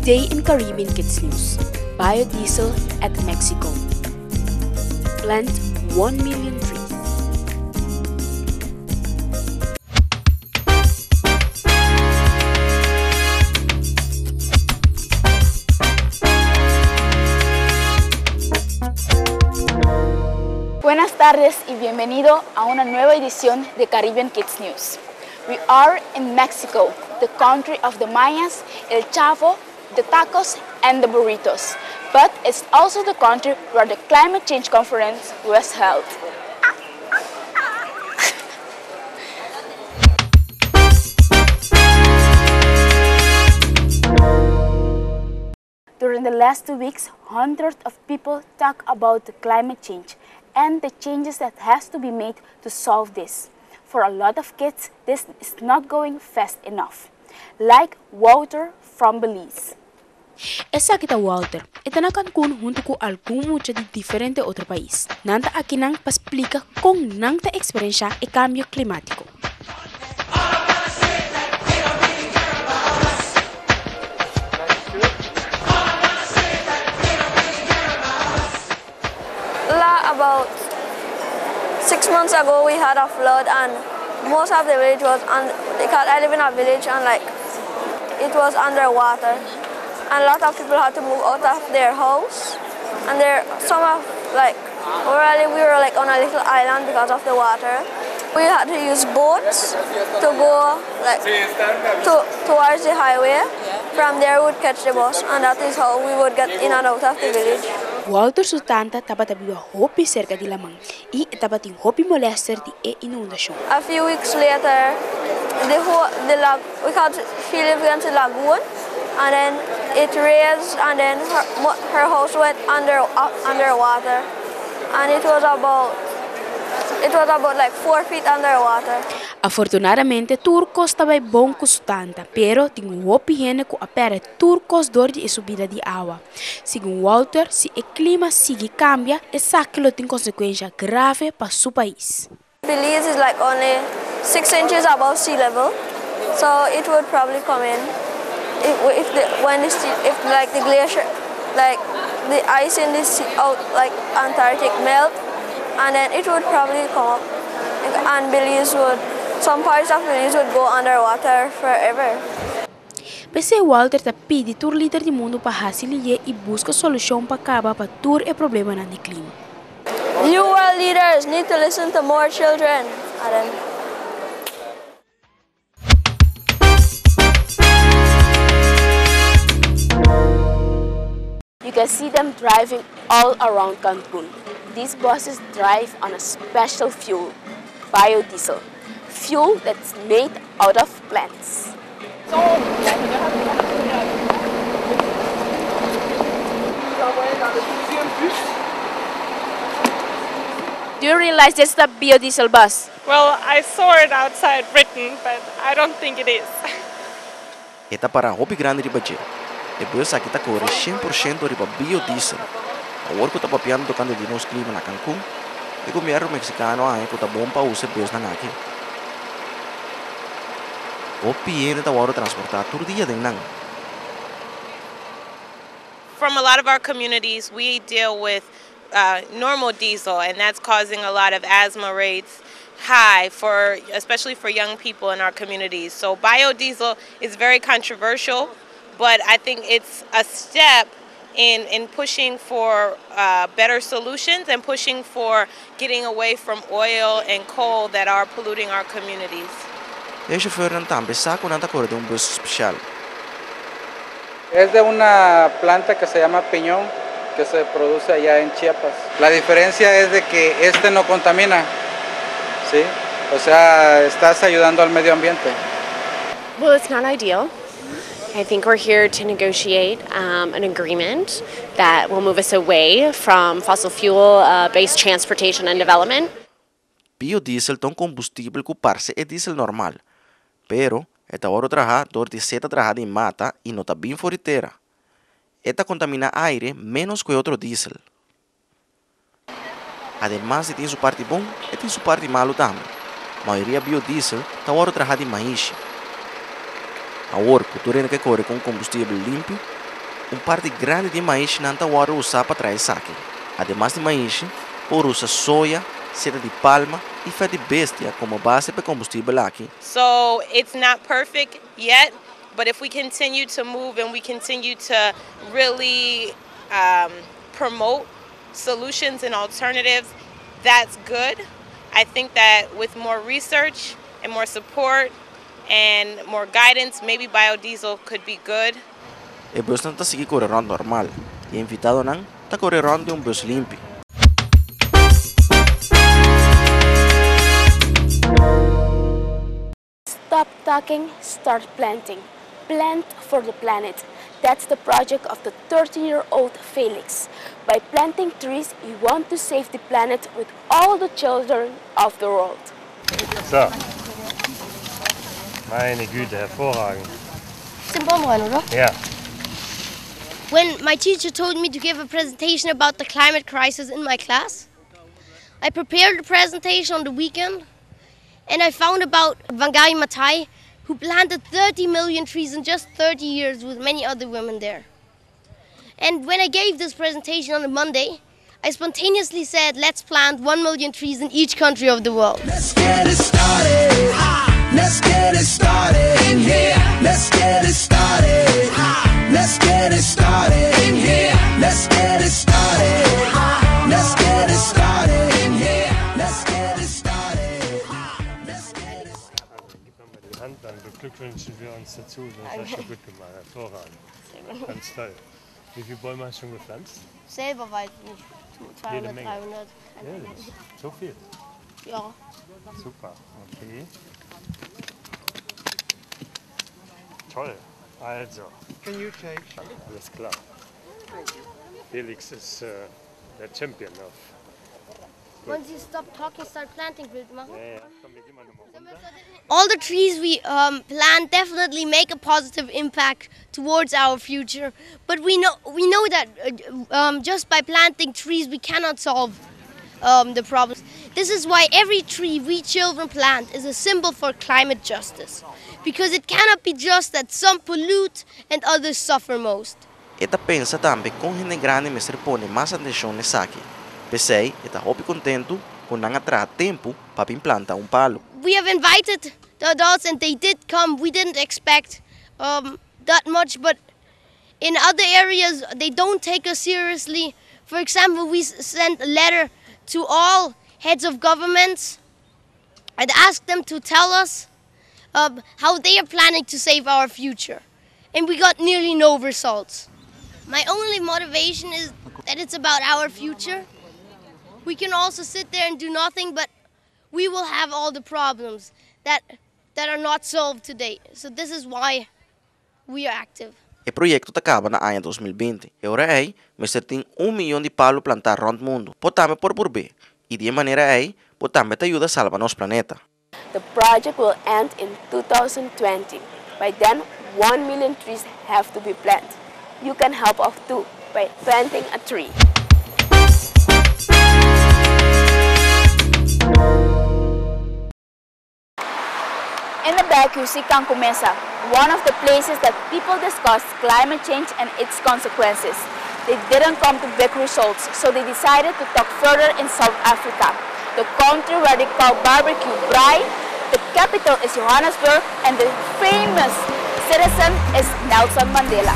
Today in Caribbean Kids News, biodiesel at Mexico. Plant 1 million trees. Buenas tardes y bienvenido a una nueva edición de Caribbean Kids News. We are in Mexico, the country of the Mayas, el chavo, the tacos, and the burritos. But it's also the country where the climate change conference was held. During the last 2 weeks, hundreds of people talk about the climate change and the changes that has to be made to solve this. For a lot of kids, this is not going fast enough. Like Walter from Belize. Essa aqui tá Walter. Está na Cancún junto com algum mucho de diferente outro país. Nanta aqui não para explicar como não tá experienciar o cambio climático. About 6 months ago, we had a flood, and most of the village was because I live in a village, and it was underwater, and a lot of people had to move out of their house, and we were on a little island because of the water. We had to use boats to go towards the highway. From there, we would catch the bus, and that is how we would get in and out of the village. Walter sustanta estava tabiwa hopi cerca de lamang e estava tin hopi molester de inundação. A few weeks later, we had Philippines lagoon, and then it raised, and then her house went underwater, and it was about like 4 feet underwater. Afortunadamente, turcos estava bom com sustanta, pero tinha hopi gente com a pera turcos dor de subida de água. Segundo Walter, se o clima sigue cambia, essa aquilo tem consequência grave para seu país. Belize is only 6 inches above sea level, so it would probably come in if the glacier, the ice in the sea, Antarctic melt, and then it would probably come up, and some parts of Belize would go underwater forever. Pese Walter está pedindo tur líder do mundo para facilitar e buscar solução para acabar para tur o problema no clima. You world leaders need to listen to more children. You can see them driving all around Cancun. These buses drive on a special fuel, biodiesel, fuel that's made out of plants. Do you realize this is a biodiesel bus? Well, I saw it outside Britain, but I don't think it is. Esta para hobby grande de budget. Depois aqui está corre 100% de biodiesel. A work está papiando tocando de nos clima na Cancún. E o governo mexicano aí está bom para usar bens na aqui. O piene está agora transportar todo dia de nan. From a lot of our communities, we deal with normal diesel, and that's causing a lot of asthma rates high, especially for young people in our communities. So biodiesel is very controversial, but I think it's a step in pushing for better solutions and pushing for getting away from oil and coal that are polluting our communities. El chofer también saca una de un bus especial. Es de una planta que se llama piñón, que se produce allá en Chiapas. La diferencia es de que este no contamina, ¿sí? O sea, estás ayudando al medio ambiente. Well, it's not ideal. I think we're here to negotiate an agreement that will move us away from fossil fuel-based transportation and development. Biodiesel é um combustível que parece é diesel normal, pero esta hora trabalha dor de seta trabalhada em mata e não está bem fora de terra. Esta contamina aire menos que outro diesel. Además de ter sua parte bom, tem sua parte malo também. A maioria biodiesel está hora trabalhada em maíz. A work, o terreno que corre com combustível limpo, parte grande de maíz não está usado para trazer saque. Además de maíz, por usar soja, cera de palma e fé de bestia como base para combustível aqui. So it's not perfect yet, but if we continue to move and we continue to really promote solutions and alternatives, that's good. I think that with more research and more support and more guidance, maybe biodiesel could be good. O bus não está seguindo correndo normal, e invitado não está correndo de bus limpo. Stop talking, start planting. Plant for the planet. That's the project of the 13-year-old Felix. By planting trees, we want to save the planet with all the children of the world. So. Meine Güte, hervorragend. Symbol one, oder? Yeah. When my teacher told me to give a presentation about the climate crisis in my class, I prepared the presentation on the weekend, and I found about Wangari Maathai, who planted 30 million trees in just 30 years with many other women there. And when I gave this presentation on a Monday, I spontaneously said, let's plant 1 million trees in each country of the world. Let's get it started. Let's get it started in here. Let's get it started. Let's get it started in here. Let's get it started. Let's get it started in here. Let's get it started. Let's get it started. Gib mir mal die Hand, dann beglückwünschen wir uns dazu. Das hast du gut gemacht, hervorragend. Ganz toll. Wie viele Bäume hast du schon gepflanzt? Selber weiß ich nicht. 200, 300. Ehrlich? So viel? Ja. Super, okay. Toll, also. Can you take? Alles klar. Felix ist der Champion of. Once you stop talking, start planting, Bild machen. Ja, komm, wir gehen mal nochmal runter. All the trees we plant definitely make a positive impact towards our future, but we know that just by planting trees we cannot solve the problems. This is why every tree we children plant is a symbol for climate justice, because it cannot be just that some pollute and others suffer most. Eta pensa também com gente grande me repõe mais atenção nessa aqui. Pensei, eta hopi contento com não atrás tempo para implantar palo. We have invited the adults and they did come. We didn't expect that much, but in other areas they don't take us seriously. For example, we sent a letter to all heads of governments and asked them to tell us how they are planning to save our future. And we got nearly no results. My only motivation is that it's about our future. We can also sit there and do nothing, but we will have all the problems that are not solved today. So this is why we are active. O projeto acaba na ano 2020. E ora aí, Mr. tem 1 milhão de palos plantar rond mundo. Potame por burbe. E de maneira aí, potame te ajuda a salvar nosso planeta. The project will end in 2020. By then, 1 million trees have to be planted. You can help out too by planting a tree. In the back, you see Cancún Mesa, one of the places that people discuss climate change and its consequences. They didn't come to big results, so they decided to talk further in South Africa, the country where they call barbecue braai. The capital is Johannesburg, and the famous citizen is Nelson Mandela.